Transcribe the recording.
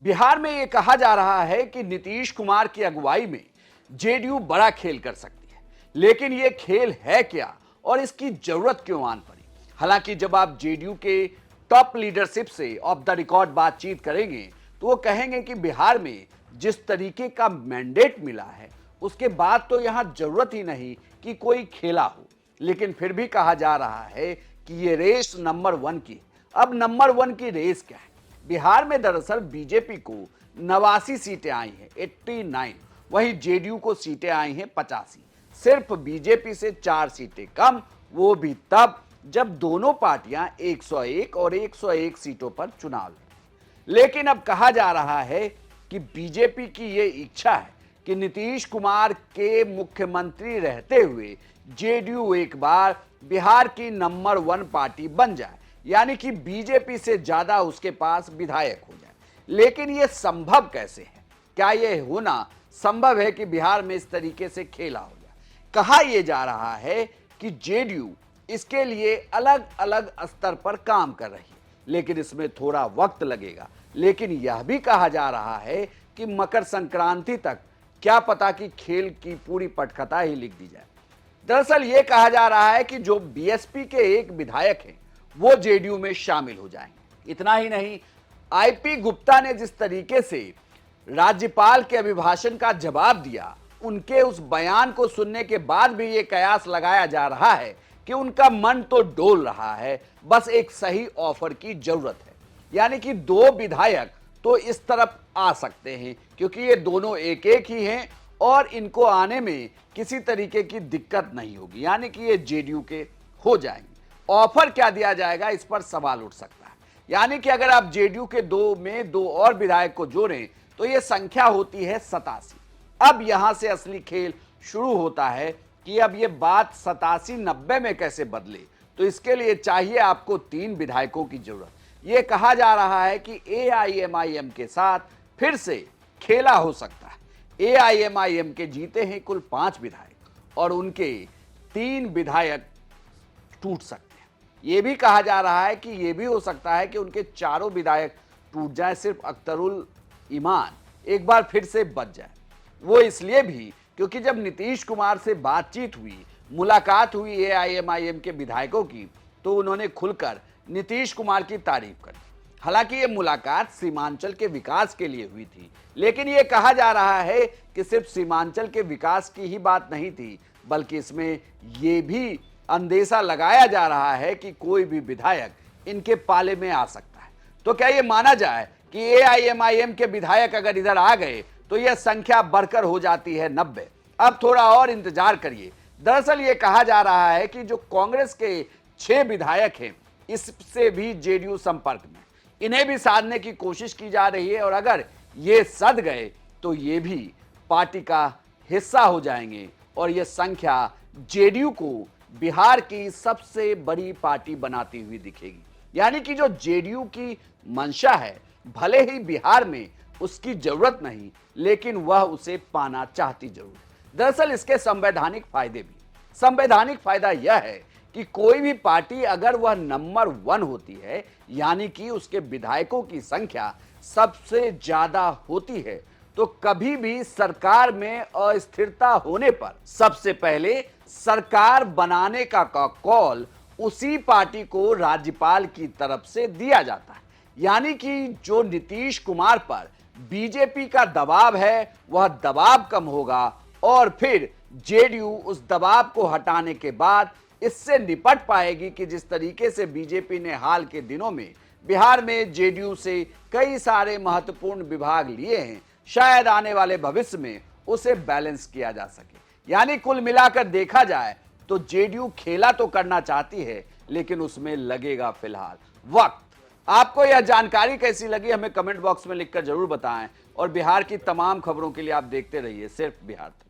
बिहार में यह कहा जा रहा है कि नीतीश कुमार की अगुवाई में जेडीयू बड़ा खेल कर सकती है, लेकिन यह खेल है क्या और इसकी जरूरत क्यों आन पड़ी। हालांकि जब आप जेडीयू के टॉप लीडरशिप से ऑफ द रिकॉर्ड बातचीत करेंगे तो वो कहेंगे कि बिहार में जिस तरीके का मैंडेट मिला है उसके बाद तो यहां जरूरत ही नहीं कि कोई खेला हो। लेकिन फिर भी कहा जा रहा है कि ये रेस नंबर 1 की। अब नंबर 1 की रेस क्या है? बिहार में दरअसल बीजेपी को 89 सीटें आई हैं, 89। वहीं जेडीयू को सीटें आई हैं 85। सिर्फ बीजेपी से 4 सीटें कम, वो भी तब जब दोनों पार्टियां 101 और 101 सीटों पर चुनाव लड़ी। लेकिन अब कहा जा रहा है कि बीजेपी की ये इच्छा है कि नीतीश कुमार के मुख्यमंत्री रहते हुए जेडीयू एक बार बिहार की नंबर 1 पार्टी बन जाए, यानी कि बीजेपी से ज्यादा उसके पास विधायक हो जाए। लेकिन यह संभव कैसे है? क्या यह होना संभव है कि बिहार में इस तरीके से खेला हो जाए? कहा यह जा रहा है कि जेडीयू इसके लिए अलग अलग स्तर पर काम कर रही है, लेकिन इसमें थोड़ा वक्त लगेगा। लेकिन यह भी कहा जा रहा है कि मकर संक्रांति तक क्या पता कि खेल की पूरी पटकथा ही लिख दी जाए। दरअसल यह कहा जा रहा है कि जो बीएसपी के एक विधायक हैं वो जेडीयू में शामिल हो जाएंगे। इतना ही नहीं, आईपी गुप्ता ने जिस तरीके से राज्यपाल के अभिभाषण का जवाब दिया, उनके उस बयान को सुनने के बाद भी यह कयास लगाया जा रहा है कि उनका मन तो डोल रहा है, बस एक सही ऑफर की जरूरत है। यानी कि 2 विधायक तो इस तरफ आ सकते हैं, क्योंकि ये दोनों एक एक ही हैं और इनको आने में किसी तरीके की दिक्कत नहीं होगी, यानी कि ये जेडीयू के हो जाएंगे। ऑफर क्या दिया जाएगा, इस पर सवाल उठ सकता है। यानी कि अगर आप जेडीयू के 2 में 2 और विधायक को जोड़ें तो ये संख्या होती है 87। अब यहां से असली खेल शुरू होता है कि अब ये बात 87-90 में कैसे बदले। तो इसके लिए चाहिए आपको 3 विधायकों की जरूरत। यह कहा जा रहा है कि एआईएमआईएम के साथ फिर से खेला हो सकता है। एआईएमआईएम के जीते हैं कुल 5 विधायक और उनके 3 विधायक टूट सकते हैं। यह भी कहा जा रहा है कि यह भी हो सकता है कि उनके चारों विधायक टूट जाए, सिर्फ अख्तरुल ईमान एक बार फिर से बच जाए। वो इसलिए भी क्योंकि जब नीतीश कुमार से बातचीत हुई, मुलाकात हुई एआईएमआईएम के विधायकों की, तो उन्होंने खुलकर नीतीश कुमार की तारीफ कर दी। हालांकि ये मुलाकात सीमांचल के विकास के लिए हुई थी, लेकिन ये कहा जा रहा है कि सिर्फ सीमांचल के विकास की ही बात नहीं थी, बल्कि इसमें यह भी अंदेशा लगाया जा रहा है कि कोई भी विधायक इनके पाले में आ सकता है। तो क्या यह माना जाए कि एआईएमआईएम के विधायक अगर इधर आ गए तो यह संख्या बढ़कर हो जाती है 90। अब थोड़ा और इंतजार करिए। दरअसल यह कहा जा रहा है कि जो कांग्रेस के 6 विधायक हैं, इससे भी जेडीयू संपर्क में, इन्हें भी साधने की कोशिश की जा रही है और अगर ये सध गए तो ये भी पार्टी का हिस्सा हो जाएंगे और यह संख्या जेडीयू को बिहार की सबसे बड़ी पार्टी बनाती हुई दिखेगी। यानी कि जो जेडीयू की मंशा है, भले ही बिहार में उसकी जरूरत नहीं, लेकिन वह उसे पाना चाहती जरूर है। दरअसल इसके संवैधानिक फायदे भी। संवैधानिक फायदा यह है कि कोई भी पार्टी अगर वह नंबर 1 होती है, यानी कि उसके विधायकों की संख्या सबसे ज्यादा होती है, तो कभी भी सरकार में अस्थिरता होने पर सबसे पहले सरकार बनाने का कॉल उसी पार्टी को राज्यपाल की तरफ से दिया जाता है। यानी कि जो नीतीश कुमार पर बीजेपी का दबाव है, वह दबाव कम होगा और फिर जेडीयू उस दबाव को हटाने के बाद इससे निपट पाएगी कि जिस तरीके से बीजेपी ने हाल के दिनों में बिहार में जेडीयू से कई सारे महत्वपूर्ण विभाग लिए हैं, शायद आने वाले भविष्य में उसे बैलेंस किया जा सके। यानी कुल मिलाकर देखा जाए तो जेडीयू खेला तो करना चाहती है, लेकिन उसमें लगेगा फिलहाल वक्त। आपको यह जानकारी कैसी लगी हमें कमेंट बॉक्स में लिखकर जरूर बताएं और बिहार की तमाम खबरों के लिए आप देखते रहिए सिर्फ बिहार तक।